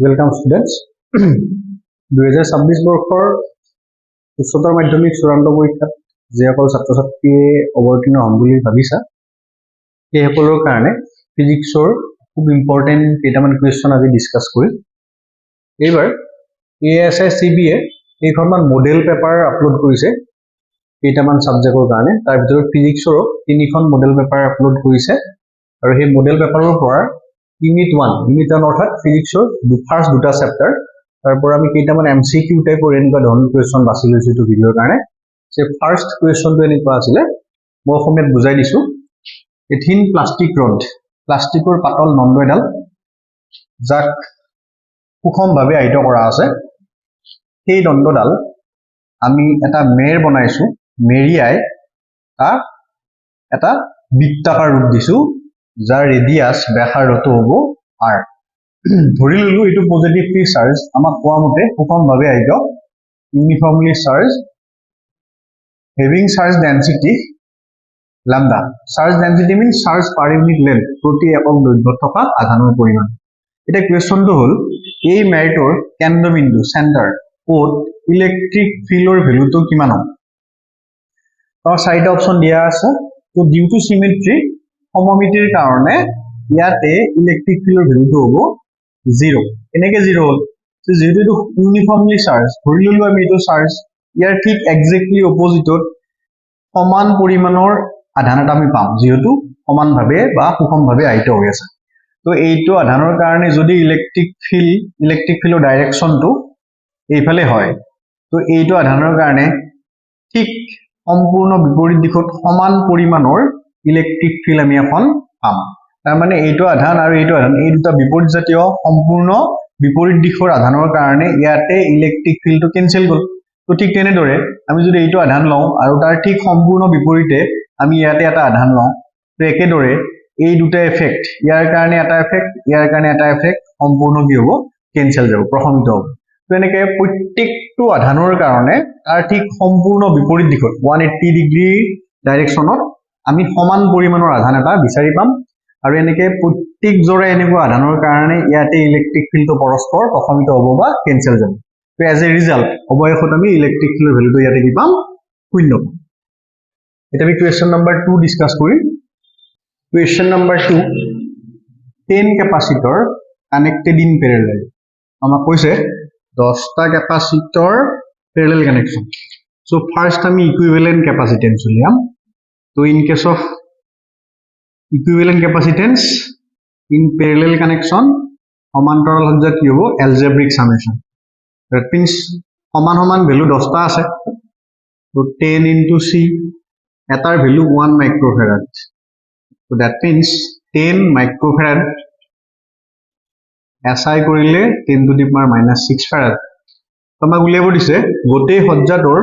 Welcome students. 2026 বৰ্ষৰ উচ্চতৰ মাধ্যমিক চূড়ান্ত পৰীক্ষাত যিসকল ছাত্ৰ ছাত্ৰীয়ে অৱতীৰ্ণ হ'ম বুলি ভাবিছা সেইসকলৰ কাৰণে ফিজিক্সৰ খুব ইম্পৰ্টেণ্ট কেইটামান কুৱেশ্যন আজি ডিছকাছ কৰিম। এইবাৰ ASICBয়ে এইখনমান মডেল পেপাৰ আপলোড কৰিছে কেইটামান ছাবজেক্টৰ কাৰণে। তাৰ ভিতৰত ফিজিক্সৰো 3খন মডেল পেপাৰ আপলোড কৰিছে আৰু সেই মডেল পেপাৰৰ পৰা Unit 1 অৰ্থাৎ ফিজিক্সৰ ফাৰ্ষ্ট দুটা চেপ্টাৰ তাৰ পৰা আমি কেইটামান MCQ টাইপৰ এনেকুৱা ধৰণৰ কুৱেশ্যন বাছি লৈছো এইটো ভিডিঅ'ৰ কাৰণে। যে ফাৰ্ষ্ট কুৱেশ্যনটো এনেকুৱা আছিলে, মই অসমীয়াত বুজাই দিছো। এ থিন প্লাষ্টিক ৰড, প্লাষ্টিকৰ পাতল নন্দ এডাল যাক সুষমভাৱে আহিত কৰা আছে, সেই দণ্ডডাল আমি এটা মেৰ বনাইছো, মেৰিয়াই তাক এটা বৃত্তাকাৰ ৰূপ দিছো যাৰ ৰেডিয়াস ব্যাসাৰ্ধটো হ'ব r। ধৰি ললো এইটো পজিটিভলি চাৰ্জ, আমাক কোৱা মতে সুষমভাৱে আহিত, uniformly charge, having charge density lambda। Charge density means charge per unit length, প্ৰতি একক দৈৰ্ঘ্যত থকা আধানৰ পৰিমাণ। এটা কুৱেশ্যনটো হ'ল এই মেৰটোৰ কেন্দ্ৰবিন্দু চেণ্টাৰ ক'ত ইলেক্ট্ৰিক ফিল্ডৰ ভ্যালুটো কিমান হ'ব। তাৰ চাৰিটা অপচন দিয়া আছে। তো ডিউ টু সিমেট্ৰি, সমমিতিৰ কাৰণে ইয়াতে ইলেক্ট্ৰিক ফিল্ডৰ ভ্যালুটো হ'ব 0। এনেকে 0 হ'ল যেহেতু এইটো ইউনিফৰ্মলি চাৰ্জ, ধৰি ললো আমি এইটো চাৰ্জ, ইয়াৰ ঠিক এক্সেক্টলি অপোজিটত সমান পৰিমাণৰ আধান এটা আমি পাম যেহেতু সমানভাৱে বা সুষমভাৱে আহিত হৈ আছে। তো এইটো আধানৰ কাৰণে যদি ইলেক্ট্ৰিক ফিল্ডৰ ডাইৰেকশ্যনটো এইফালে হয়, তো এইটো আধানৰ কাৰণে ঠিক সম্পূৰ্ণ বিপৰীত দিশত সমান পৰিমাণৰ ইলেক্ট্ৰিক ফিল্ড আমি এখন পাম। তাৰ মানে এইটো আধান আৰু এইটো আধান, এই দুটা বিপৰীত জাতীয় সম্পূৰ্ণ বিপৰীত দিশৰ আধানৰ কাৰণে ইয়াতে ইলেক্ট্ৰিক ফিল্ডটো কেনসেল গ'ল। তো ঠিক তেনেদৰে আমি যদি এইটো আধান লওঁ আৰু তাৰ ঠিক সম্পূৰ্ণ বিপৰীতে আমি ইয়াতে এটা আধান লওঁ, তো একেদৰে এই দুটা এফেক্ট, ইয়াৰ কাৰণে এটা এফেক্ট, ইয়াৰ কাৰণে এটা এফেক্ট, সম্পূৰ্ণ কি হ'ব, কেনসেল যাব, প্ৰশমিত হ'ব। তো এনেকে প্ৰত্যেকটো আধানৰ কাৰণে তাৰ ঠিক সম্পূৰ্ণ বিপৰীত দিশত 180 ডিগ্ৰী ডাইৰেকশ্যনত আমি সমান পৰিমাণৰ আধান এটা বিচাৰি পাম। আৰু এনেকে প্ৰত্যেকজোৰা এনেকুৱা আধানৰ কাৰণে ইয়াতে ইলেক্ট্ৰিক ফিল্ডটো পৰস্পৰ প্ৰশমিত হ'ব বা কেনসেল যাব। তো এজ এ ৰিজাল্ট অৱশেষত আমি ইলেক্ট্ৰিক ফিল্ডৰ ভ্যালুটো ইয়াতে কি পাম, 0 পাম। এতিয়া আমি কুৱেশ্যন নম্বৰ 2 ডিসকাস কৰিম। Question number 2, 10 capacitor connected in parallel. আমাক কৈছে 10টা capacitor parallel connection. So first আমি ইকুইভ্যালেন্ট ক্যাপাসিটেন্স উলিয়াম। তো in case of equivalent capacitance in parallel connection, সমান্তৰাল সংযোগ কি হ'ব, এলজেব্ৰিক সামেশন। দ্যাট মিন্স সমান সমান ভ্যালু 10টা আছে, তো 10 into c, এটাৰ ভ্যালু 1 মাইক্ৰোফেৰাড। তো দ্যাট মিন্স 10 মাইক্ৰোফেৰাড এসআই কৰিলে 10 to the power -6 ফেৰাড। আমাক উলিয়াব দিছে গোটেই সজ্জাটোৰ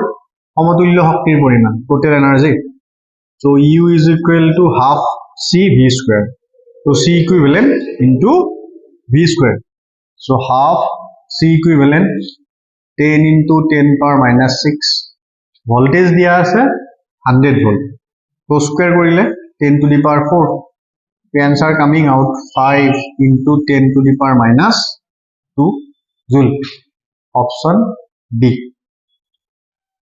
সমতুল্য শক্তিৰ পৰিমাণ, total energy. So U is equal to half C V square. So C equivalent into V square. So half C equivalent 10 into 10 power -6. Voltage দিয়া আছে 100 volt. So square কৰিলে 10 to the power 4. The answer coming out 5 into 10 to the power -2 joule. Option D.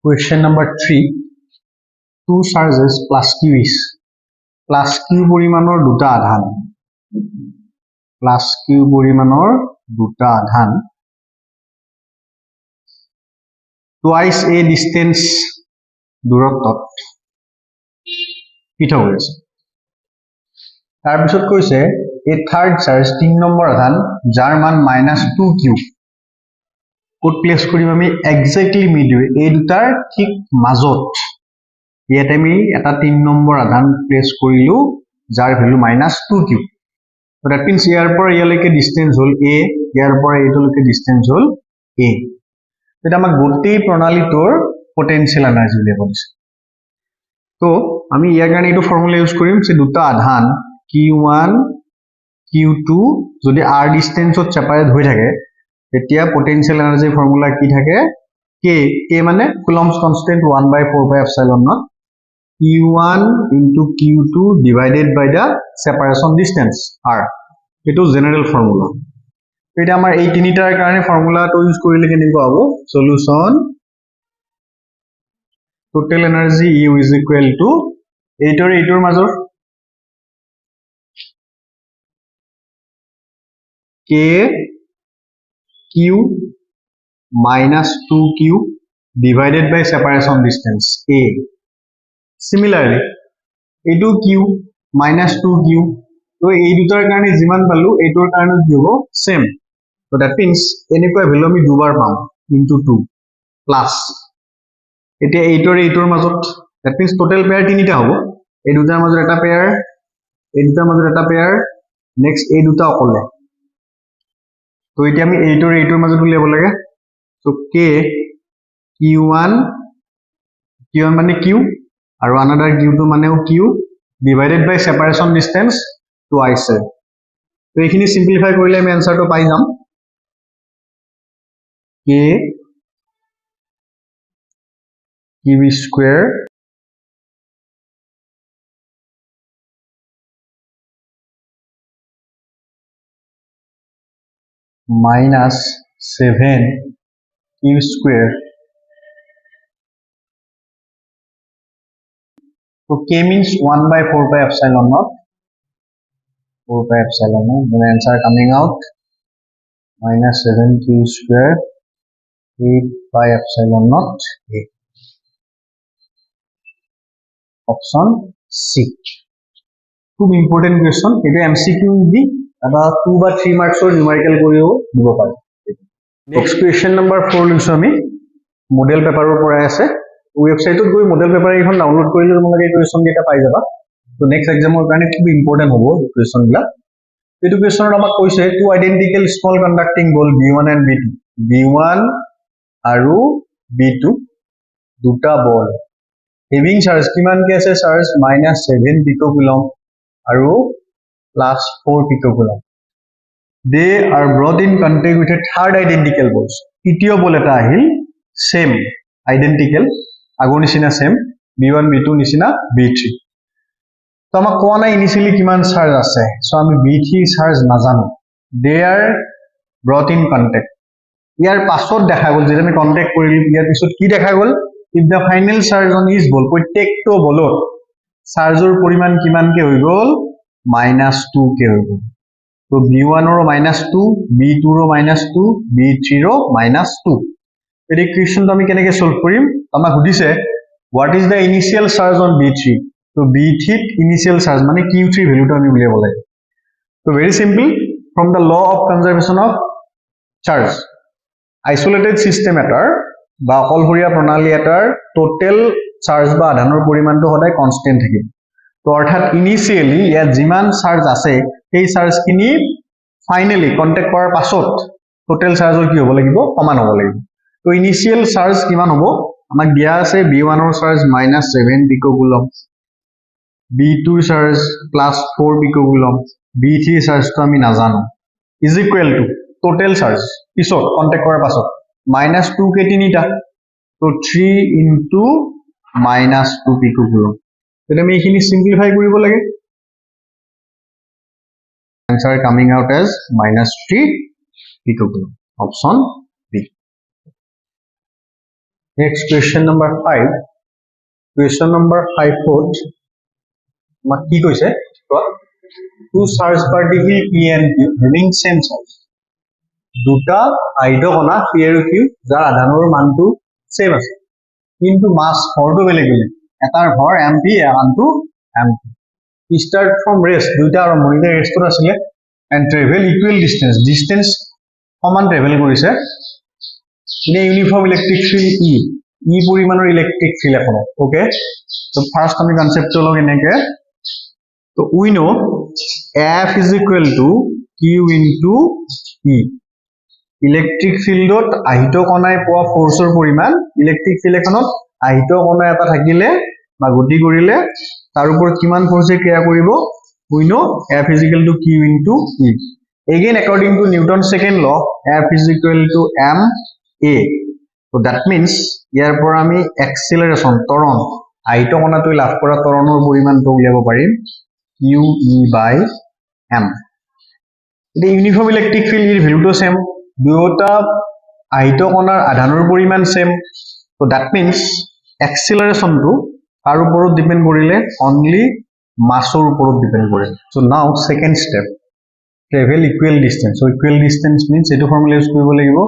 Question number 3. Two charges plus Q is plus Q পৰিমাণৰ দুটা আধান, plus Q পৰিমাণৰ দুটা আধান twice a distance দূৰত্বত পৃথক হৈ আছে। তাৰপিছত কৈছে a third charge 3 নম্বৰ আধান যাৰ মান -2Q ক'ত প্লেস কৰিম আমি, এক্স্যাক্টলি মিডৱে, এই দুটাৰ ঠিক মাজত ইয়াতে আমি এটা 3 নম্বৰ আধান প্লেস কৰিলো যাৰ value -2Q। So that means ইয়াৰ পৰা ইয়ালৈকে ডিসটেন্স হ'ল a, ইয়াৰ পৰা এইটোলৈকে ডিসটেন্স হ'ল a। এটা আমাক গোটেই প্ৰণালীটোৰ পটেনশিয়াল এনাৰ্জি উলিয়াব দিছে। তো আমি ইয়াৰ কাৰণে এইটো ফৰ্মুলা ইউজ কৰিম যে দুটা আধান Q1 Q2 যদি r ডিসটেন্সত সেপাৰেট হৈ থাকে তেতিয়া পটেনশিয়াল এনাৰ্জি ফৰ্মুলা কি থাকে, k মানে Coulomb's constant 1/4πε0 Q1 into Q2 divided by the separation distance r. It is general formula. এটা আমাৰ এই তিনিটাৰ কাৰণে ফৰ্মুলাটো ইউজ কৰিলে কেনেকুৱা হ'ব solution total energy U is equal to 8 और 8 মাজৰ K Q minus 2Q divided by separation distance A. Similarly, এইটো Q minus 2Q. তো এই দুটাৰ কাৰণে যিমান পালো এইটোৰ কাৰণে কি হ'ব same. So that means এনেকুৱা ভ্যালু আমি দুবাৰ পাম into 2 plus এতিয়া 8 और 8 মাজত that means total pair তিনিটা হ'ব এই দুটাৰ মাজত এটা pair এই দুটাৰ মাজত এটা pair next এই দুটা অকলে তো এতিয়া আমি 8 और 8 মাজত উলিয়াব লাগে so K Q1 মানে Q আৰু another Q2 মানেও Q divided by separation distance twice তো এইখিনি simplify কৰিলে আমি আনসাৰটো পাই যাম K Q square minus 7 Q square. So K means 1 by 4 pi epsilon naught. 4 pi epsilon naught. The answer coming out minus 7 Q square 8 pi epsilon naught. Option C. खूब important question. It is MCQ be about 2 by 3 marks or numerical koriyo dibo pare. Next question number 4 লৈছো আমি model paper or পৰা আছে website ত গৈ model paper এখন download কৰিলে তোমালোকে question কেইটা পাই যাবা তো next exam ৰ কাৰণে খুব important হ'ব question বিলাক এইটো question আমাক কৈছে two identical small conducting ball B1 and B2 B1 আৰু B2 দুটা ball having charge কিমান কে আছে charge -7 picocoulomb আৰু +4 picocoulomb they are brought in contact with a third identical balls তৃতীয় বল এটা আহিল same identical আগৰ নিচিনা same B1 B2 নিচিনা B3 তো আমাক কোৱা নাই ইনিশিয়ালি কিমান চাৰ্জ আছে সো আমি B3 চাৰ্জ নাজানো they are brought in contact ইয়াৰ পাছত দেখা গল যে আমি কন্টাক্ট কৰিলি ইয়াৰ পিছত কি দেখা গল if the final charge on each ball প্ৰত্যেকটো বলত চাৰ্জৰ পৰিমাণ কিমান কে হৈ গল -2 কে হৈ গল তো B1 ৰ -2 B2 ৰ -2 B3 ৰ -2 এই ইকুৱেশনটো আমি কেনেকৈ সলভ কৰিম আমাক সুধিছে what is the initial charge on B3 তো B3 initial charge মানে Q3 ভ্যালুটো আমি উলিয়াব লাগে তো very simple from the law of conservation of charge isolated system এটাৰ বা অকলশৰীয়া প্ৰণালী এটাৰ total charge বা আধানৰ পৰিমাণটো সদায় constant থাকিব তো অৰ্থাৎ ইনিশিয়ালি ইয়াত যিমান চাৰ্জ আছে সেই চাৰ্জখিনি ফাইনালি কন্টাক্ট কৰাৰ পাছত total চাৰ্জৰ কি হ'ব লাগিব সমান হ'ব লাগিব তো ইনিশিয়াল চাৰ্জ কিমান হ'ব আমাক দিয়া আছে B1 ৰ charge -7 picocoulomb B2 charge +4 picocoulomb B3 চাৰ্জটো আমি নাজানো is equal to total charge পিছত কন্টাক্ট কৰাৰ পাছত -2 কে তিনিটা তো 3 into -2 picocoulomb এটা আমি এইখিনি সিম্পলিফাই কৰিব লাগে answer coming out as -3 picocoulomb option B next question number 5 question number 5 foot আমাক কি কৈছে two charge particle P and Q having same charge দুটা আইডকণা P আৰু Q যাৰ আধানৰ মানটো সেম আছে কিন্তু মাস ভৰটো বেলেগ বেলেগ এটাৰ ভৰ mp আনটো mp start from rest দুটা আৰম্ভণিতে ৰেষ্টত আছিলে and travel equal distance সমান ট্ৰেভেল কৰিছে ইনে ইউনিফৰ্ম ইলেক্ট্ৰিক ফিল্ড ই পৰিমাণৰ ইলেক্ট্রিক ফিল্ড এখন ওকে তো ফার্স্ট আমি কনসেপ্ট লগ এনেকে তো we know F is equal to Q into E electric ফিল্ডত আহিত কণাই পোৱা ফোৰ্সৰ পৰিমাণ ইলেক্ট্ৰিক ফিল্ড এখনত আহিত কণা এটা থাকিলে বা গতি কৰিলে তাৰ ওপৰত কিমান ফোৰ্সে ক্ৰিয়া কৰিব we know F is equal to Q into E again according to Newton's second law F is equal to ma so that means ইয়াৰ পৰা আমি acceleration ত্বৰণ আহিত কণাটো লাভ কৰা ত্বৰণৰ পৰিমাণটো উলিয়াব পাৰিম QE by m এতিয়া ইউনিফৰ্ম ইলেক্ট্ৰিক ফিল্ড ইৰ ভ্যালুটো সেম দুয়োটা আহিত কণাৰ আধানৰ পৰিমাণ same so that means acceleration to কাৰ ওপৰত ডিপেন্ড কৰিলে only মাছৰ ওপৰত ডিপেন্ড কৰে so now second step travel equal distance so equal distance means এটো ফৰ্মুলা ইউজ কৰিব লাগিব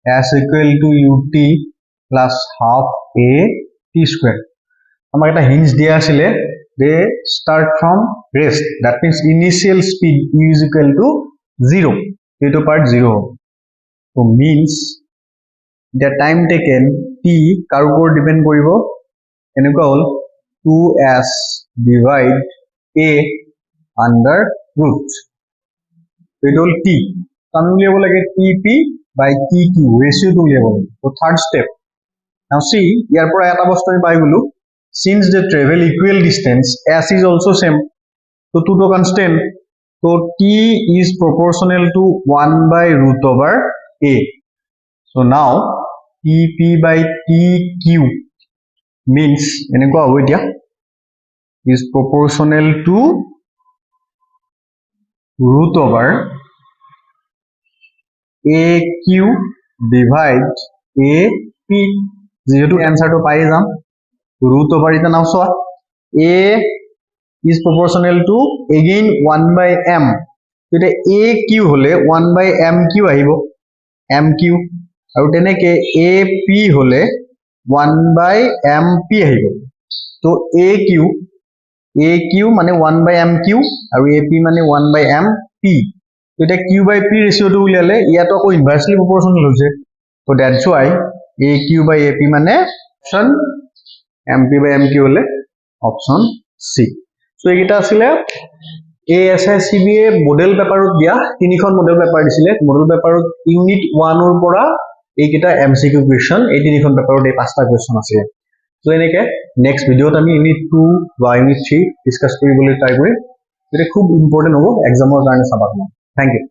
s equal to ut plus half a t square আমাক এটা হিন্স দিয়া আছিল they start from rest that means initial speed u is equal to 0 এটো part 0 so means the time taken t কাৰ ওপৰত depend কৰিব এনেকুৱা হল 2s divide a under root it will t আমি উলিয়াব লাগে tp by tq ratio টো উলিয়াব লাগে so third step now see ইয়াৰ পৰা এটা বস্তু আমি পাই গলো since they travel equal distance s is also same so two to constant so t is proportional to 1 by root over a so now tp by tq means এনেকুৱা হ'ব এতিয়া is proportional to root over aq divide ap যেহেতু answerটো পাই যাম root over এটা নাও সোয়া a is proportional to again 1 by m এটা aq হলে 1 by mq আহিব mq আৰু তেনেকে ap হলে 1 by mp আহিব তো aq মানে 1 by mq আৰু ap মানে 1 by mp তো এটা q by p ৰেশিওটো উলিয়ালে ইয়াতো আকৌ ইনভার্সলি প্রপোর্শনাল হৈছে তো that's why aq by ap মানে অপশন mp by mq হলে অপশন সি সো এইটা আছিল ASICBA মডেল পেপারত দিয়া তিনিখন মডেল পেপার দিছিলে মডেল পেপারত ইউনিট 1 ৰ পৰা এইকেইটা এমসিকিউ কোৱেশ্চন এই তিনিখন পেপাৰত এই পাঁচটা কোৱেশ্চন আছে সো এনেকে নেক্সট ভিডিওত আমি ইউনিট 2 বা ইউনিট 3 ডিসকাস কৰিবলৈ ট্ৰাই কৰিম এটা খুব ইম্পৰ্টেন্ট হ'ব এক্সামৰ কাৰণে চাবা থ্যাংক ইউ